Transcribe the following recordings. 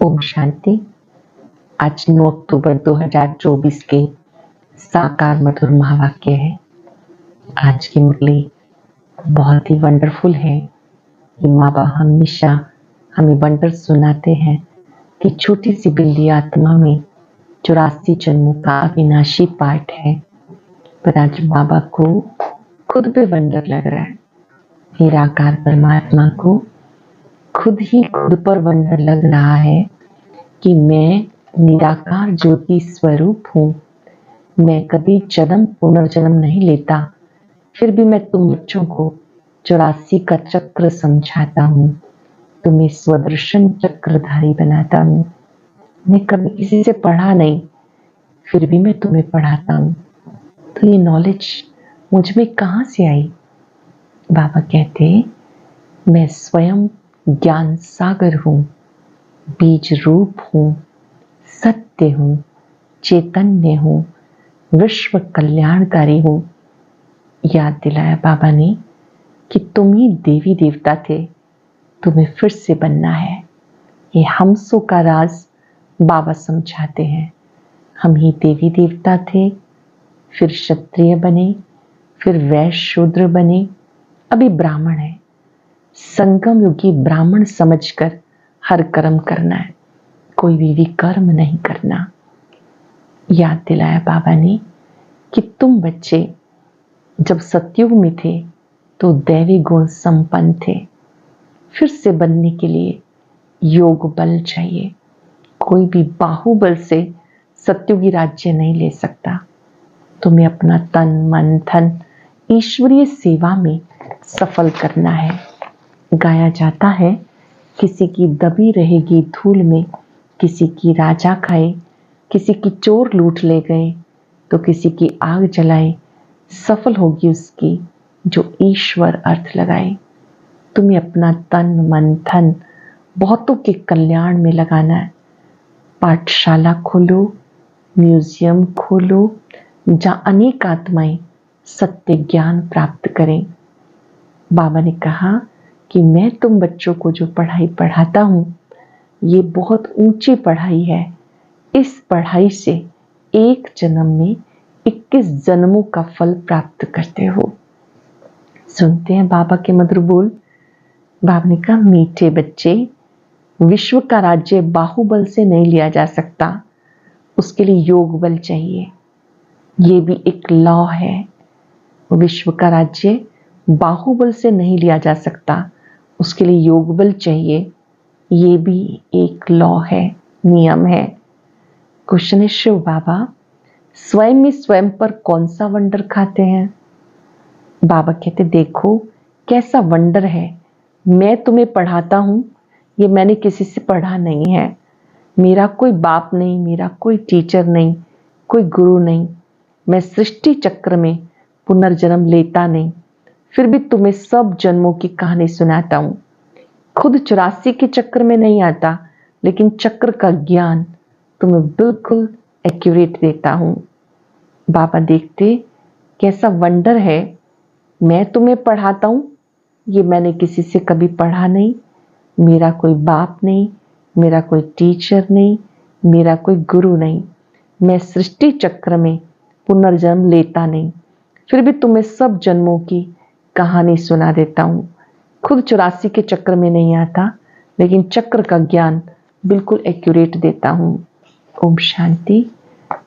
ओम शांति। आज 9 अक्टूबर 2024 के साकार मधुर महावाक्य है। आज की मुरली बहुत ही वंडरफुल है कि माँ बाप हमेशा हमें वंडर सुनाते हैं कि छोटी सी बिल्ली आत्मा में 84 जन्मों का अविनाशी पाठ है। पर आज बाबा को खुद पे वंडर लग रहा है। निराकार परमात्मा को खुद ही खुद पर वंडर लग रहा है कि मैं निराकार ज्योति स्वरूप हूँ। मैं कभी जन्म पुनर्जन्म नहीं लेता, फिर भी मैं तुम बच्चों को 84 का चक्र समझाता हूँ, तुम्हें स्वदर्शन चक्रधारी बनाता हूँ। मैं कभी किसी से पढ़ा नहीं, फिर भी मैं तुम्हें पढ़ाता हूँ। तो ये नॉलेज मुझ में कहाँ से आई? बाबा कहते मैं स्वयं ज्ञान सागर हूँ, बीज रूप हूँ, सत्य हूँ, चैतन्य हूँ, विश्व कल्याणकारी हूँ। याद दिलाया बाबा ने कि तुम ही देवी देवता थे, तुम्हें फिर से बनना है। ये हमसों का राज बाबा समझाते हैं। हम ही देवी देवता थे, फिर क्षत्रिय बने, फिर वैश्य शूद्र बने, अभी ब्राह्मण है। संगम युगी ब्राह्मण समझकर हर कर्म करना है, कोई भी विकर्म नहीं करना। याद दिलाया बाबा ने कि तुम बच्चे जब सतयुग में थे तो दैवी गुण संपन्न थे। फिर से बनने के लिए योग बल चाहिए। कोई भी बाहुबल से सतयुगी राज्य नहीं ले सकता। तुम्हें अपना तन मन धन ईश्वरीय सेवा में सफल करना है। गाया जाता है, किसी की दबी रहेगी धूल में, किसी की राजा खाए, किसी की चोर लूट ले गए, तो किसी की आग जलाए, सफल होगी उसकी जो ईश्वर अर्थ लगाए। तुम्हें अपना तन मन धन बहुतों के कल्याण में लगाना है। पाठशाला खोलो, म्यूजियम खोलो, जहाँ अनेक आत्माएं सत्य ज्ञान प्राप्त करें। बाबा ने कहा कि मैं तुम बच्चों को जो पढ़ाई पढ़ाता हूँ, ये बहुत ऊंची पढ़ाई है। इस पढ़ाई से एक जन्म में 21 जन्मों का फल प्राप्त करते हो। सुनते हैं बाबा के मधुर बोल। बाबा ने कहा, मीठे बच्चे, विश्व का राज्य बाहुबल से नहीं लिया जा सकता, उसके लिए योग बल चाहिए। ये भी एक लॉ है। विश्व का राज्य बाहुबल से नहीं लिया जा सकता, उसके लिए योग बल चाहिए। ये भी एक लॉ है, नियम है। क्वेश्चन है, शिव बाबा स्वयं में स्वयं पर कौन सा वंडर खाते हैं? बाबा कहते, देखो कैसा वंडर है। मैं तुम्हें पढ़ाता हूं, ये मैंने किसी से पढ़ा नहीं है। मेरा कोई बाप नहीं, मेरा कोई टीचर नहीं, कोई गुरु नहीं। मैं सृष्टि चक्र में पुनर्जन्म लेता नहीं, फिर भी तुम्हें सब जन्मों की कहानी सुनाता हूं। खुद 84 के चक्र में नहीं आता, लेकिन चक्र का ज्ञान तुम्हें बिल्कुल एक्यूरेट देता हूं। बाबा देखते कैसा वंडर है। मैं तुम्हें पढ़ाता हूं, ये मैंने किसी से कभी पढ़ा नहीं। मेरा कोई बाप नहीं, मेरा कोई टीचर नहीं, मेरा कोई गुरु नहीं। मैं सृष्टि चक्र में पुनर्जन्म लेता नहीं, फिर भी तुम्हें सब जन्मों की कहानी सुना देता हूं। खुद 84 के चक्र में नहीं आता, लेकिन चक्र का ज्ञान बिल्कुल एक्यूरेट देता हूं। ओम शांति।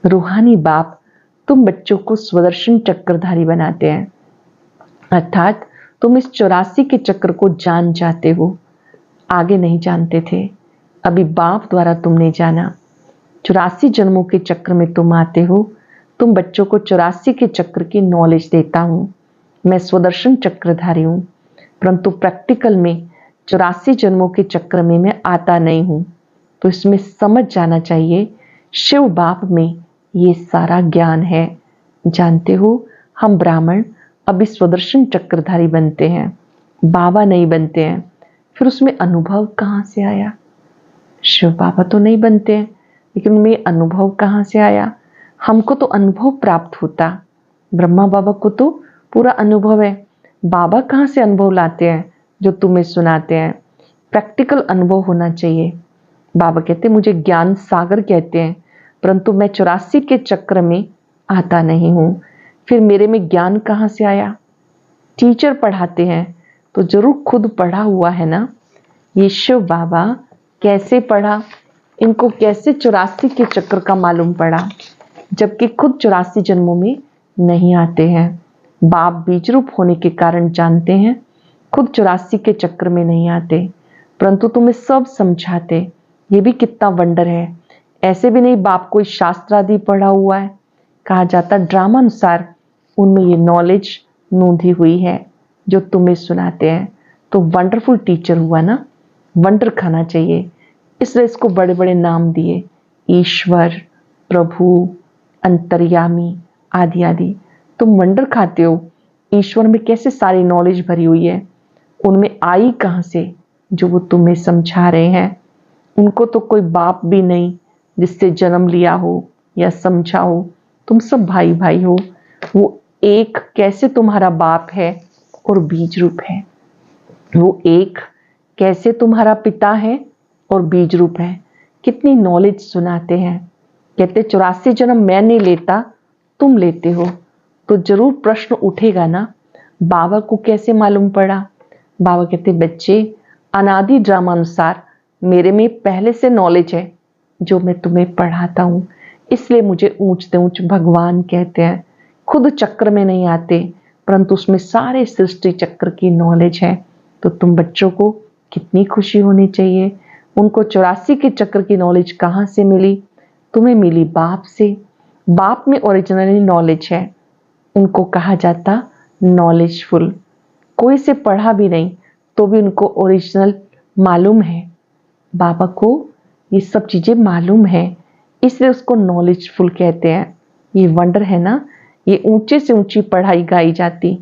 रूहानी बाप तुम बच्चों को स्वदर्शन चक्रधारी बनाते हैं, अर्थात तुम इस 84 के चक्र को जान जाते हो। आगे नहीं जानते थे, अभी बाप द्वारा तुमने जाना। 84 जन्मों के चक्र में तुम आते हो। तुम बच्चों को 84 के चक्र की नॉलेज देता हूं। मैं स्वदर्शन चक्रधारी हूं, परंतु प्रैक्टिकल में 84 जन्मों के चक्र में मैं आता नहीं हूं। तो इसमें समझ जाना चाहिए, शिव बाप में ये सारा ज्ञान है। जानते हो, हम ब्राह्मण अभी स्वदर्शन चक्रधारी बनते हैं, बाबा नहीं बनते हैं। फिर उसमें अनुभव कहाँ से आया? शिव बाबा तो नहीं बनते हैं, लेकिन उनमें अनुभव कहाँ से आया? हमको तो अनुभव प्राप्त होता, ब्रह्मा बाबा को तो पूरा अनुभव है। बाबा कहाँ से अनुभव लाते हैं जो तुम्हें सुनाते हैं? प्रैक्टिकल अनुभव होना चाहिए। बाबा कहते मुझे ज्ञान सागर कहते हैं, परंतु मैं 84 के चक्र में आता नहीं हूं। फिर मेरे में ज्ञान कहां से आया? टीचर पढ़ाते हैं तो जरूर खुद पढ़ा हुआ है ना। ये शिव बाबा कैसे पढ़ा? इनको कैसे 84 के चक्र का मालूम पड़ा, जबकि खुद 84 जन्मों में नहीं आते हैं। बाप बीज रूप होने के कारण जानते हैं, खुद 84 के चक्र में नहीं आते, परंतु तुम्हें सब समझाते। ये भी कितना वंडर है। ऐसे भी नहीं बाप कोई शास्त्र आदि पढ़ा हुआ है। कहा जाता ड्रामा अनुसार उनमें ये नॉलेज नूंधी हुई है जो तुम्हें सुनाते हैं। तो वंडरफुल टीचर हुआ ना, वंडर खाना चाहिए, इसलिए इसको बड़े बड़े नाम दिए, ईश्वर, प्रभु, अंतर्यामी आदि आदि। तुम वंडर खाते हो, ईश्वर में कैसे सारी नॉलेज भरी हुई है, उनमें आई कहां से जो वो तुम्हें समझा रहे हैं। उनको तो कोई बाप भी नहीं जिससे जन्म लिया हो या समझा हो, तुम सब भाई भाई हो। वो एक कैसे तुम्हारा बाप है और बीज रूप है, वो एक कैसे तुम्हारा पिता है और बीज रूप है। कितनी नॉलेज सुनाते हैं। कहते 84 जन्म मैं नहीं लेता, तुम लेते हो। तो जरूर प्रश्न उठेगा ना, बाबा को कैसे मालूम पड़ा? बाबा कहते बच्चे, अनादि ड्रामा अनुसार मेरे में पहले से नॉलेज है जो मैं तुम्हें पढ़ाता हूं, इसलिए मुझे ऊंच से ऊंच भगवान कहते हैं। खुद चक्र में नहीं आते, परंतु उसमें सारे सृष्टि चक्र की नॉलेज है। तो तुम बच्चों को कितनी खुशी होनी चाहिए। उनको 84 के चक्र की नॉलेज कहां से मिली? तुम्हें मिली बाप से। बाप में ओरिजिनली नॉलेज है। उनको कहा जाता नॉलेजफुल। कोई से पढ़ा भी नहीं तो भी उनको ओरिजिनल मालूम है। बाबा को ये सब चीजें मालूम है, इसलिए उसको नॉलेजफुल कहते हैं। ये वंडर है ना, ये ऊंचे से ऊंची पढ़ाई गाई जाती,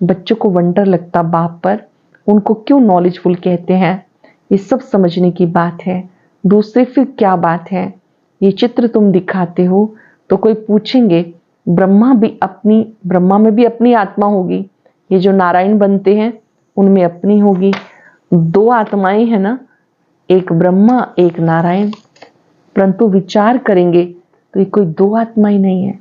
बच्चों को वंडर लगता बाप पर, उनको क्यों नॉलेजफुल कहते हैं। ये सब समझने की बात है। दूसरी फिर क्या बात है? ये चित्र तुम दिखाते हो तो कोई पूछेंगे ब्रह्मा में भी अपनी आत्मा होगी। ये जो नारायण बनते हैं उनमें अपनी होगी। दो आत्माएं हैं ना, एक ब्रह्मा एक नारायण, परंतु विचार करेंगे तो ये कोई दो आत्मा ही नहीं है।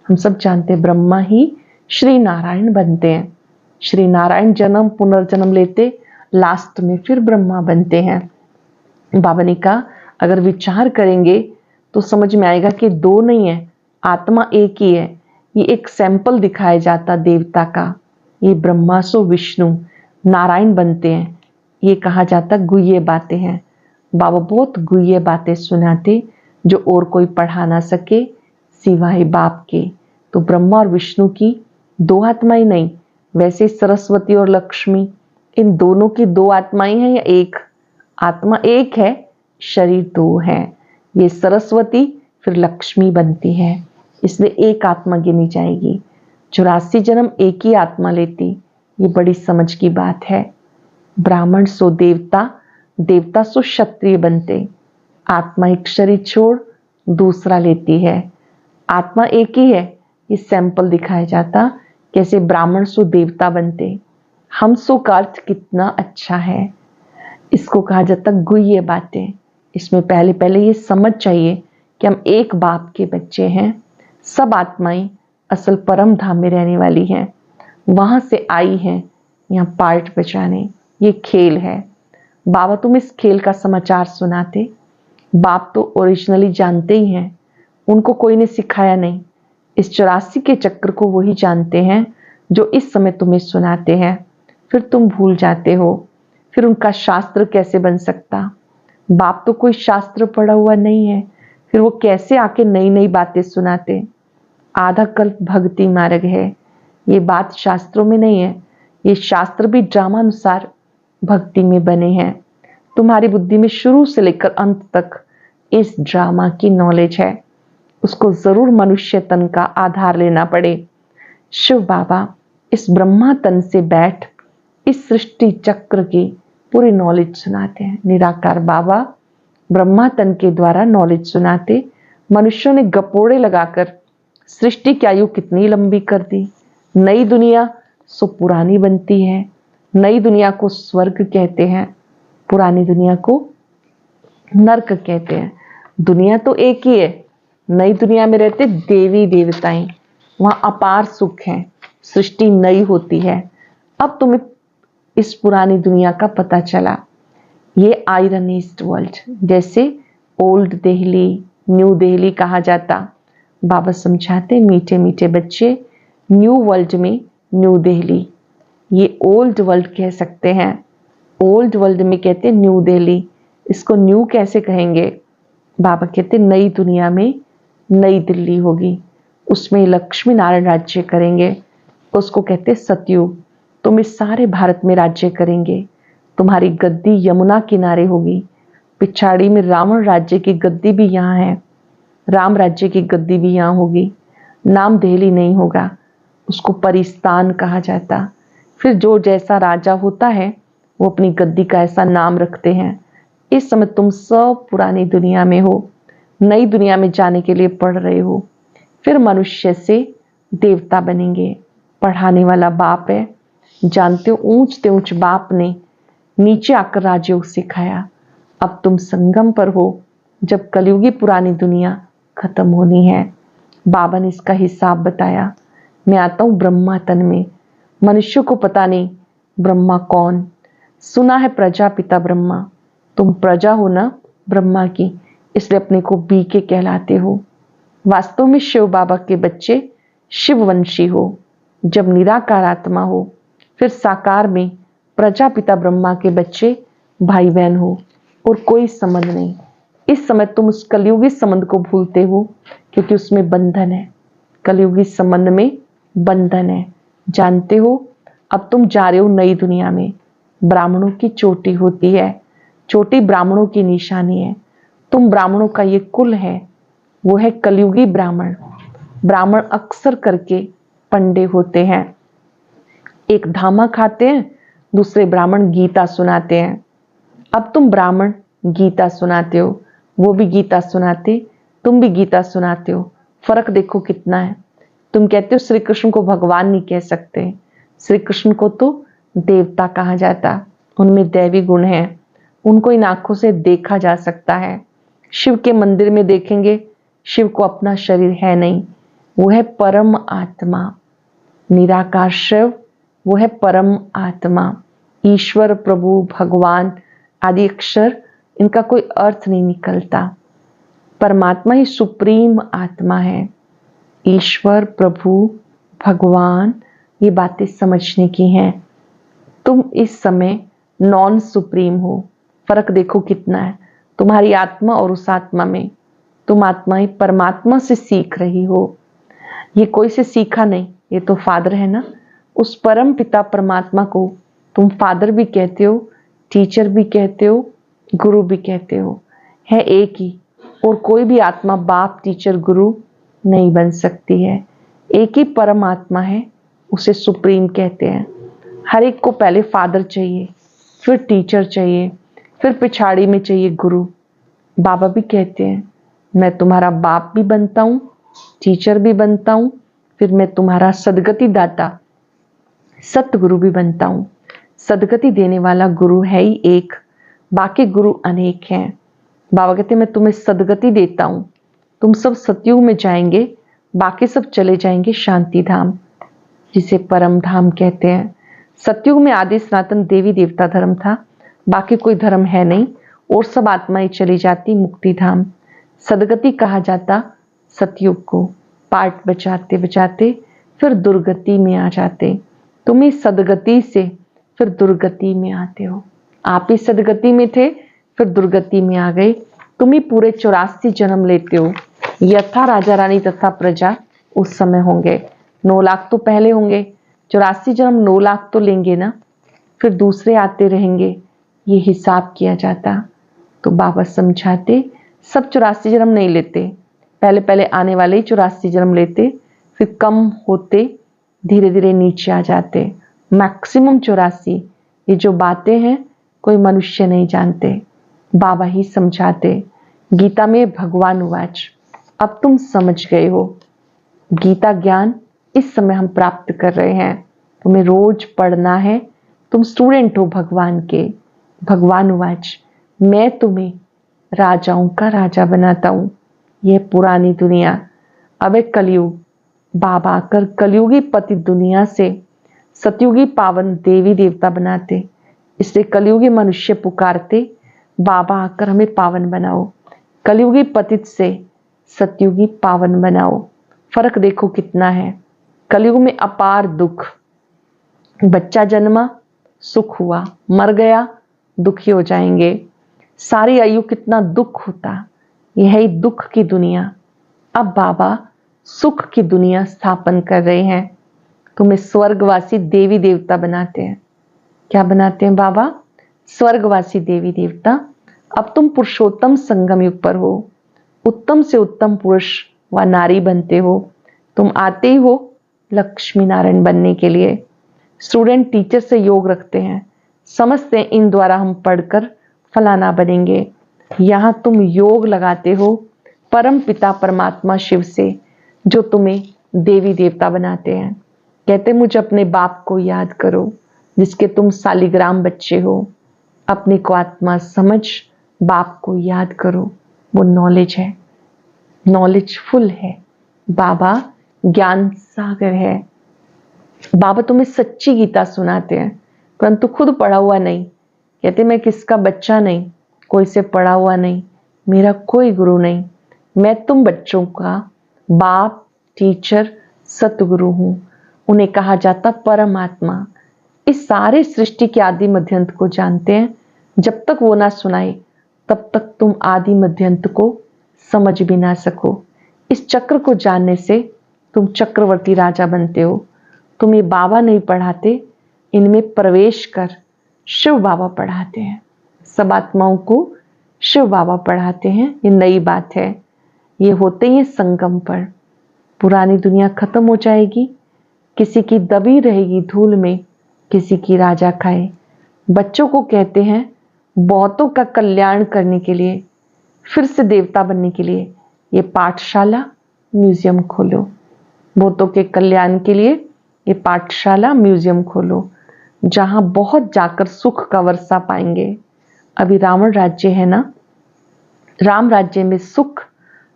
हम सब जानते हैं ब्रह्मा ही श्री नारायण बनते हैं। श्री नारायण जन्म पुनर्जन्म लेते, लास्ट में फिर ब्रह्मा बनते हैं। बाबा ने कहा अगर विचार करेंगे तो समझ में आएगा कि दो नहीं है, आत्मा एक ही है। ये एक सैंपल दिखाया जाता देवता का। ये ब्रह्मा सो विष्णु नारायण बनते हैं। ये कहा जाता गुह्य बातें हैं। बाबा बहुत गुह्य बातें सुनाते जो और कोई पढ़ा ना सके सिवाय बाप के। तो ब्रह्मा और विष्णु की दो आत्माएं नहीं, वैसे सरस्वती और लक्ष्मी इन दोनों की दो आत्माएं हैं या एक? आत्मा एक है, शरीर दो है। ये सरस्वती फिर लक्ष्मी बनती है, इसलिए एक आत्मा गिनी जाएगी। 84 जन्म एक ही आत्मा लेती, ये बड़ी समझ की बात है। ब्राह्मण सो देवता, देवता सो क्षत्रिय बनते। आत्मा एक शरीर छोड़ दूसरा लेती है। आत्मा एक ही है, ये सैंपल दिखाया जाता कैसे ब्राह्मण सो देवता बनते। हम सो का अर्थ कितना अच्छा है। इसको कहा जाता गुह्य बातें। इसमें पहले पहले ये समझ चाहिए कि हम एक बाप के बच्चे हैं। सब आत्माएं असल परम धाम में रहने वाली हैं, वहां से आई हैं यहाँ पार्ट बचाने। ये खेल है। बाबा तुम इस खेल का समाचार सुनाते। बाप तो ओरिजिनली जानते ही हैं, उनको कोई ने सिखाया नहीं। इस 84 के चक्र को वही जानते हैं जो इस समय तुम्हें सुनाते हैं। फिर तुम भूल जाते हो, फिर उनका शास्त्र कैसे बन सकता? बाप तो कोई शास्त्र पढ़ा हुआ नहीं है, फिर वो कैसे आके नई नई बातें सुनाते? आधा कल्प भक्ति मार्ग है, ये बात शास्त्रों में नहीं है। ये शास्त्र भी ड्रामा अनुसार भक्ति में बने हैं। तुम्हारी बुद्धि में शुरू से लेकर अंत तक इस ड्रामा की नॉलेज है, उसको जरूर मनुष्य तन का आधार लेना पड़े। शिव बाबा इस ब्रह्मा तन से बैठ इस सृष्टि चक्र की पूरी नॉलेज सुनाते हैं। निराकार बाबा ब्रह्मा तन के द्वारा नॉलेज सुनाते। मनुष्यों ने गपोड़े लगाकर सृष्टि की आयु कितनी लंबी कर दी। नई दुनिया सो पुरानी बनती है। नई दुनिया को स्वर्ग कहते हैं, पुरानी दुनिया को नर्क कहते हैं। दुनिया तो एक ही है, नई दुनिया में रहते देवी देवताएं, वहां अपार सुख है, सृष्टि नई होती है। अब तुम्हें इस पुरानी दुनिया का पता चला, ये आयरनिस्ट वर्ल्ड, जैसे ओल्ड दिल्ली, न्यू दिल्ली कहा जाता। बाबा समझाते मीठे मीठे बच्चे, न्यू वर्ल्ड में न्यू दिल्ली, ये ओल्ड वर्ल्ड कह सकते हैं। ओल्ड वर्ल्ड में कहते हैं न्यू दिल्ली, इसको न्यू कैसे कहेंगे? बाबा कहते नई दुनिया में नई दिल्ली होगी, उसमें लक्ष्मी नारायण राज्य करेंगे, उसको कहते सतयुग। तुम इस सारे भारत में राज्य करेंगे, तुम्हारी गद्दी यमुना किनारे होगी। पिछाड़ी में रावण राज्य की गद्दी भी यहाँ है, राम राज्य की गद्दी भी यहाँ होगी। नाम दिल्ली नहीं होगा, उसको परिस्तान कहा जाता। फिर जो जैसा राजा होता है वो अपनी गद्दी का ऐसा नाम रखते हैं। इस समय तुम सब पुरानी दुनिया में हो, नई दुनिया में जाने के लिए पढ़ रहे हो। फिर मनुष्य से देवता बनेंगे। पढ़ाने वाला बाप है, जानते हो ऊंच से ऊंच बाप ने नीचे आकर राजयोग सिखाया। अब तुम संगम पर हो, जब कलयुगी पुरानी दुनिया खत्म होनी है। बाबा ने इसका हिसाब बताया। मैं आता हूं ब्रह्मा तन में, मनुष्य को पता नहीं ब्रह्मा कौन, सुना है प्रजापिता ब्रह्मा। तुम प्रजा हो ना ब्रह्मा की, इसलिए अपने को बीके कहलाते हो। वास्तव में शिव बाबा के बच्चे शिववंशी हो। जब निराकार आत्मा हो, फिर साकार में प्रजापिता ब्रह्मा के बच्चे भाई बहन हो, और कोई संबंध नहीं। इस समय तुम उस कलयुगी संबंध को भूलते हो, क्योंकि उसमें बंधन है। कलयुगी संबंध में बंधन है, जानते हो। अब तुम जा रहे हो नई दुनिया में। ब्राह्मणों की चोटी होती है, चोटी ब्राह्मणों की निशानी है। तुम ब्राह्मणों का ये कुल है, वो है कलयुगी ब्राह्मण। ब्राह्मण अक्सर करके पंडे होते हैं, एक धामा खाते हैं, दूसरे ब्राह्मण गीता सुनाते हैं। अब तुम ब्राह्मण गीता सुनाते हो, वो भी गीता सुनाते, तुम भी गीता सुनाते हो। फर्क देखो कितना है। तुम कहते हो श्री कृष्ण को भगवान नहीं कह सकते, श्री कृष्ण को तो देवता कहा जाता, उनमें दैवी गुण है, उनको इन आंखों से देखा जा सकता है। शिव के मंदिर में देखेंगे, शिव को अपना शरीर है नहीं, वो है परम आत्मा। निराकार शिव वो है परम आत्मा। ईश्वर, प्रभु, भगवान आदि अक्षर, इनका कोई अर्थ नहीं निकलता। परमात्मा ही सुप्रीम आत्मा है। ईश्वर, प्रभु, भगवान, ये बातें समझने की हैं। तुम इस समय नॉन सुप्रीम हो। फर्क देखो कितना है तुम्हारी आत्मा और उस आत्मा में। तुम आत्मा ही परमात्मा से सीख रही हो, ये कोई से सीखा नहीं, ये तो फादर है ना। उस परम पिता परमात्मा को तुम फादर भी कहते हो, टीचर भी कहते हो, गुरु भी कहते हो। है एक ही, और कोई भी आत्मा बाप, टीचर, गुरु नहीं बन सकती है। एक ही परमात्मा है, उसे सुप्रीम कहते हैं। हर एक को पहले फादर चाहिए, फिर टीचर चाहिए, फिर पिछाड़ी में चाहिए गुरु। बाबा भी कहते हैं मैं तुम्हारा बाप भी बनता हूँ, टीचर भी बनता हूँ, फिर मैं तुम्हारा सदगति दाता, सतगुरु भी बनता हूँ। सदगति देने वाला गुरु है ही एक, बाकी गुरु अनेक हैं। बाबा कहते मैं तुम्हें सदगति देता हूँ, तुम सब सतयुग में जाएंगे, बाकी सब चले जाएंगे शांति धाम, जिसे परम धाम कहते हैं। सतयुग में आदि सनातन देवी देवता धर्म था, बाकी कोई धर्म है नहीं, और सब आत्माएं चली जाती मुक्ति धाम। सदगति कहा जाता सतयुग को। पाठ बचाते बचाते फिर दुर्गति में आ जाते। तुम इस सदगति से फिर दुर्गति में आते हो। आप ही सदगति में थे, फिर दुर्गति में आ गए। तुम ही पूरे 84 जन्म लेते हो। यथा राजा रानी तथा प्रजा उस समय होंगे, 9 लाख तो पहले होंगे, 84 जन्म 9 लाख तो लेंगे ना, फिर दूसरे आते रहेंगे, ये हिसाब किया जाता। तो बाबा समझाते सब 84 जन्म नहीं लेते, पहले पहले आने वाले ही 84 जन्म लेते, फिर कम होते धीरे धीरे नीचे आ जाते। मैक्सिमम 84। ये जो बातें हैं कोई मनुष्य नहीं जानते, बाबा ही समझाते। गीता में भगवान उवाच, अब तुम समझ गए हो। गीता ज्ञान इस समय हम प्राप्त कर रहे हैं, तुम्हें रोज पढ़ना है, तुम स्टूडेंट हो भगवान के। भगवान उवाच, मैं तुम्हें राजाओं का राजा बनाता हूँ। यह पुरानी दुनिया अब एक कलयुग, बाबा आकर कलयुगी पतित दुनिया से सतयुगी पावन देवी देवता बनाते। इसलिए कलयुगी मनुष्य पुकारते, बाबा आकर हमें पावन बनाओ, कलयुगी पतित से सतयुगी पावन बनाओ। फर्क देखो कितना है। कलयुग में अपार दुख, बच्चा जन्मा सुख हुआ, मर गया दुखी हो जाएंगे, सारी आयु कितना दुख होता। यह ही दुख की दुनिया। अब बाबा सुख की दुनिया स्थापन कर रहे हैं। तुम्हें स्वर्गवासी देवी देवता बनाते हैं। क्या बनाते हैं बाबा? स्वर्गवासी देवी देवता। अब तुम पुरुषोत्तम संगम युग पर हो, उत्तम से उत्तम पुरुष व नारी बनते हो। तुम आते ही हो लक्ष्मी नारायण बनने के लिए। स्टूडेंट टीचर से योग रखते हैं, समझते हैं इन द्वारा हम पढ़कर फलाना बनेंगे। यहाँ तुम योग लगाते हो परम पिता परमात्मा शिव से, जो तुम्हें देवी देवता बनाते हैं। कहते मुझे अपने बाप को याद करो, जिसके तुम सालिग्राम बच्चे हो। अपने को आत्मा समझ बाप को याद करो। वो नॉलेज है, नॉलेजफुल है। बाबा ज्ञान सागर है। बाबा तुम्हें सच्ची गीता सुनाते हैं, परंतु खुद पढ़ा हुआ नहीं। कहते मैं किसका बच्चा नहीं, कोई से पढ़ा हुआ नहीं, मेरा कोई गुरु नहीं। मैं तुम बच्चों का बाप, टीचर, सतगुरु हूं। उन्हें कहा जाता परमात्मा। इस सारे सृष्टि के आदि मध्यंत को जानते हैं। जब तक वो ना सुनाए तब तक तुम आदि मध्यंत को समझ भी ना सको। इस चक्र को जानने से तुम चक्रवर्ती राजा बनते हो। तुम्हें बाबा नहीं पढ़ाते, इनमें प्रवेश कर शिव बाबा पढ़ाते हैं। सब आत्माओं को शिव बाबा पढ़ाते हैं। ये नई बात है। ये होते ही संगम पर। पुरानी दुनिया खत्म हो जाएगी, किसी की दबी रहेगी धूल में, किसी की राजा खाए। बच्चों को कहते हैं बहुतों का कल्याण करने के लिए, फिर से देवता बनने के लिए ये पाठशाला म्यूजियम खोलो। बहुतों के कल्याण के लिए ये पाठशाला म्यूजियम खोलो, जहां बहुत जाकर सुख का वर्षा पाएंगे। अभी रावण राज्य है ना, राम राज्य में सुख,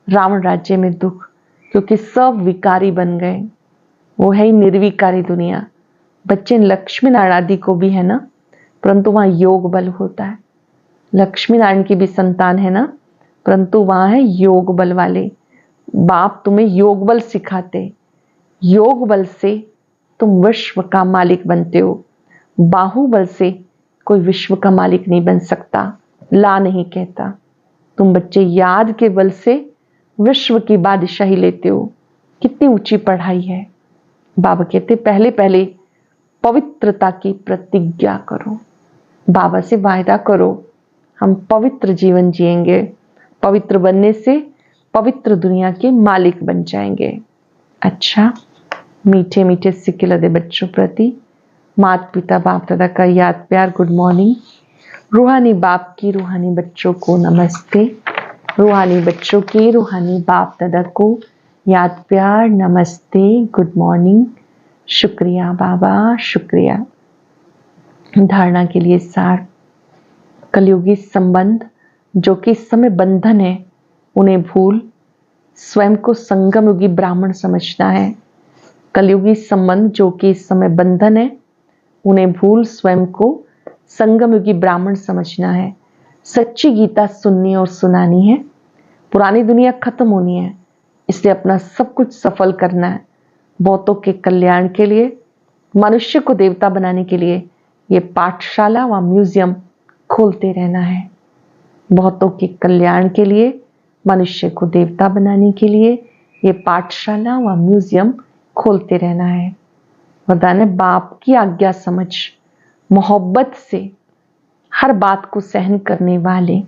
रावण राज्य में दुख, क्योंकि सब विकारी बन गए। वो है ही निर्विकारी दुनिया। बच्चे लक्ष्मी नारायण आदि को भी है ना, परंतु वहां योग बल होता है। लक्ष्मी नारायण की भी संतान है ना, परंतु वहां है योग बल वाले। बाप तुम्हें योग बल सिखाते। योग बल से तुम विश्व का मालिक बनते हो। बाहुबल से कोई विश्व का मालिक नहीं बन सकता, ला नहीं कहता। तुम बच्चे याद के बल से विश्व की बादशाही लेते हो। कितनी ऊंची पढ़ाई है। बाबा कहते पहले पहले पवित्रता की प्रतिज्ञा करो। बाबा से वायदा करो हम पवित्र जीवन जिएंगे। पवित्र बनने से पवित्र दुनिया के मालिक बन जाएंगे। अच्छा, मीठे मीठे सिक्के लदे बच्चों प्रति माता पिता बाप दादा का याद प्यार गुड मॉर्निंग। रूहानी बाप की रूहानी बच्चों को नमस्ते। रूहानी बच्चों की रूहानी बाप दादा को याद प्यार नमस्ते गुड मॉर्निंग। शुक्रिया बाबा, शुक्रिया। धारणा के लिए सार, कलयुगी संबंध जो कि इस समय बंधन है, उन्हें भूल स्वयं को संगम युगी ब्राह्मण समझना है। कलयुगी संबंध जो कि इस समय बंधन है, उन्हें भूल स्वयं को संगम युगी ब्राह्मण समझना है। सच्ची गीता सुननी और सुनानी है। पुरानी दुनिया खत्म होनी है, इसलिए अपना सब कुछ सफल करना है। बहुतों के कल्याण के लिए, मनुष्य को देवता बनाने के लिए ये पाठशाला व म्यूजियम खोलते रहना है। बहुतों के कल्याण के लिए, मनुष्य को देवता बनाने के लिए ये पाठशाला व म्यूजियम खोलते रहना है। वरदान है बाप की आज्ञा समझ, मोहब्बत से हर बात को सहन करने वाले,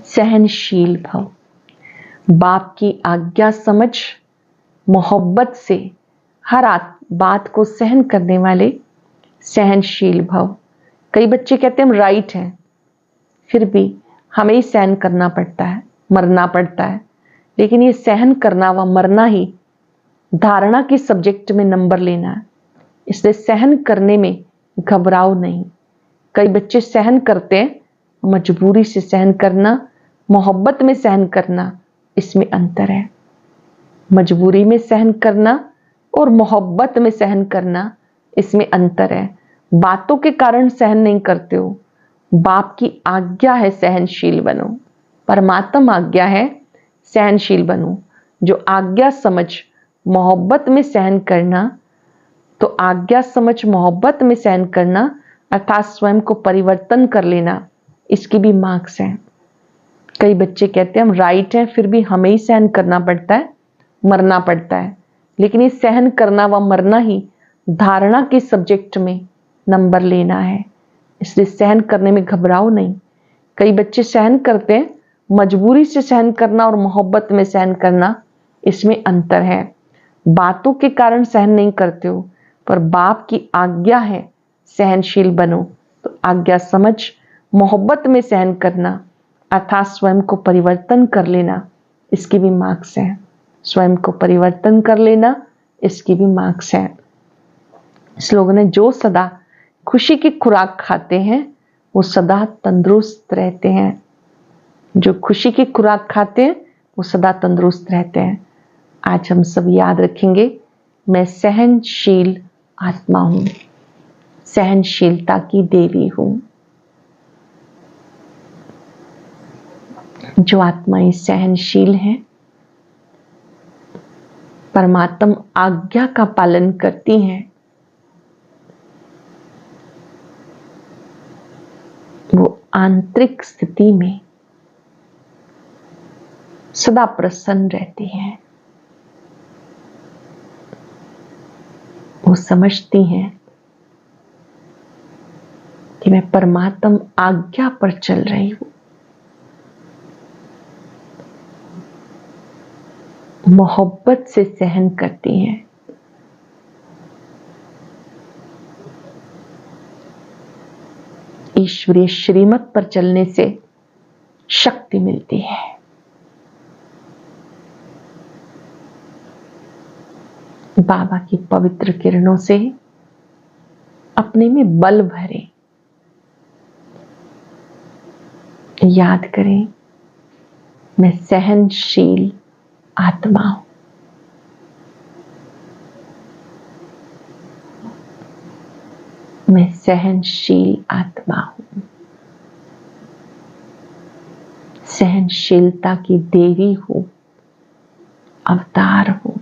सहनशील भव। बाप की आज्ञा समझ, मोहब्बत से हर बात को सहन करने वाले, सहनशील भव। कई बच्चे कहते हैं हम राइट हैं, फिर भी हमें ही सहन करना पड़ता है, मरना पड़ता है। लेकिन ये सहन करना व मरना ही धारणा के सब्जेक्ट में नंबर लेना है। इसलिए सहन करने में घबराओ नहीं। कई बच्चे सहन करते हैं, मजबूरी से सहन करना मोहब्बत में सहन करना, इसमें अंतर है। मजबूरी में सहन करना और मोहब्बत में सहन करना, इसमें अंतर है। बातों के कारण सहन नहीं करते हो, बाप की आज्ञा है सहनशील बनो, परमात्मा आज्ञा है सहनशील बनो। जो आज्ञा समझ मोहब्बत में सहन करना, तो आज्ञा समझ मोहब्बत में सहन करना अर्थात स्वयं को परिवर्तन कर लेना, इसकी भी मार्क्स हैं। कई बच्चे कहते हैं हम राइट हैं, फिर भी हमें ही सहन करना पड़ता है, मरना पड़ता है। लेकिन ये सहन करना व मरना ही धारणा के सब्जेक्ट में नंबर लेना है, इसलिए सहन करने में घबराओ नहीं। कई बच्चे सहन करते हैं, मजबूरी से सहन करना और मोहब्बत में सहन करना, इसमें अंतर है। बातों के कारण सहन नहीं करते हो, पर बाप की आज्ञा है सहनशील बनो, तो आज्ञा समझ मोहब्बत में सहन करना अर्थात स्वयं को परिवर्तन कर लेना, इसकी भी मार्क्स है। स्वयं को परिवर्तन कर लेना, इसकी भी मार्क्स है। इस लोगों ने जो सदा खुशी की खुराक खाते हैं वो सदा तंदुरुस्त रहते हैं। जो खुशी की खुराक खाते हैं वो सदा तंदुरुस्त रहते हैं। आज हम सब याद रखेंगे, मैं सहनशील आत्मा हूं, सहनशीलता की देवी हूं। जो आत्माएं सहनशील हैं, परमात्मा आज्ञा का पालन करती हैं, वो आंतरिक स्थिति में सदा प्रसन्न रहती हैं। वो समझती हैं कि मैं परमात्मा आज्ञा पर चल रही हूं। मोहब्बत से सहन करती हैं। ईश्वरीय श्रीमत पर चलने से शक्ति मिलती है। बाबा की पवित्र किरणों से अपने में बल भरे, याद करें, मैं सहनशील आत्मा हूं। मैं सहनशील आत्मा हूं, सहनशीलता की देवी हूं, अवतार हूं।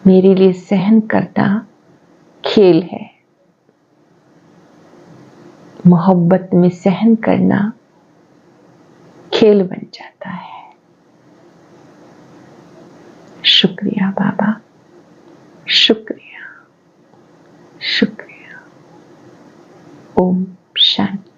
मेरे लिए सहन करना खेल है, मोहब्बत में सहन करना खेल बन जाता है। शुक्रिया बाबा, शुक्रिया, शुक्रिया। ओम शांति।